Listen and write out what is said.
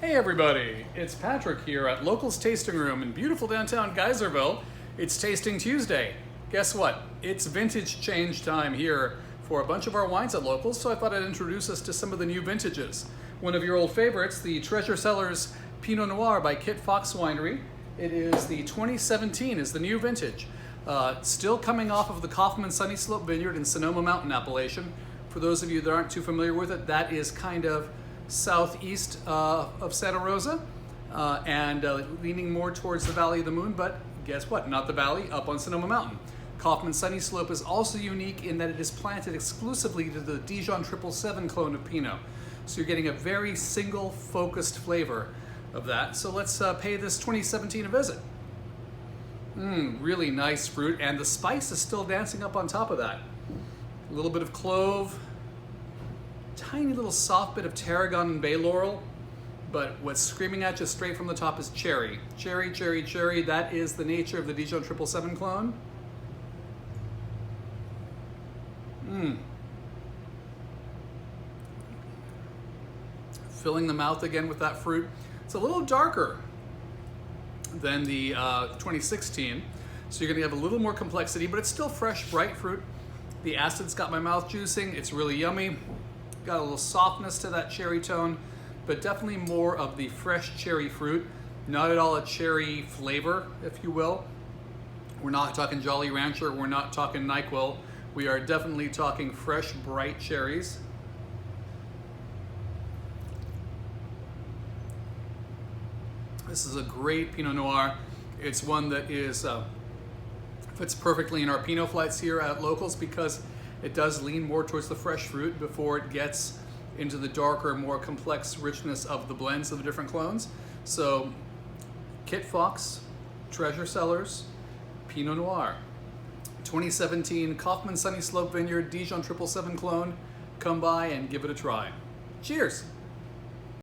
Hey everybody, it's Patrick here at Locals Tasting Room in beautiful downtown Geyserville. It's Tasting Tuesday. Guess what? It's vintage change time here for a bunch of our wines at Locals, so I thought I'd introduce us to some of the new vintages. One of your old favorites, the Cellars Pinot Noir by KitFox Winery. It is the 2017 is the new vintage. Still coming off of the Kaufman Sunny Slope Vineyard in Sonoma Mountain appellation. For those of you that aren't too familiar with it, that is kind of southeast of Santa Rosa and leaning more towards the Valley of the Moon, but guess what? Not the valley, up on Sonoma Mountain. Kaufman Sunny Slope is also unique in that it is planted exclusively to the Dijon Triple clone of Pinot. So you're getting a very single focused flavor of that. So let's pay this 2017 a visit. Really nice fruit, and the spice is still dancing up on top of that. A little bit of clove, tiny little soft bit of tarragon and bay laurel, but what's screaming at you straight from the top is cherry. Cherry, cherry, cherry. That is the nature of the Dijon Triple clone. Filling the mouth again with that fruit. It's a little darker than the 2016, so you're gonna have a little more complexity, but it's still fresh, bright fruit. The acid's got my mouth juicing. It's really yummy. Got a little softness to that cherry tone, but definitely more of the fresh cherry fruit. Not at all a cherry flavor, if you will. We're not talking Jolly Rancher, we're not talking NyQuil. We are definitely talking fresh, bright cherries. This is a great Pinot Noir. It's one that is fits perfectly in our Pinot flights here at Locals because it does lean more towards the fresh fruit before it gets into the darker, more complex richness of the blends of the different clones. So, KitFox, Cellars, Pinot Noir. 2017 Kaufman Sunny Slope Vineyard Dijon Triple clone. Come by and give it a try. Cheers!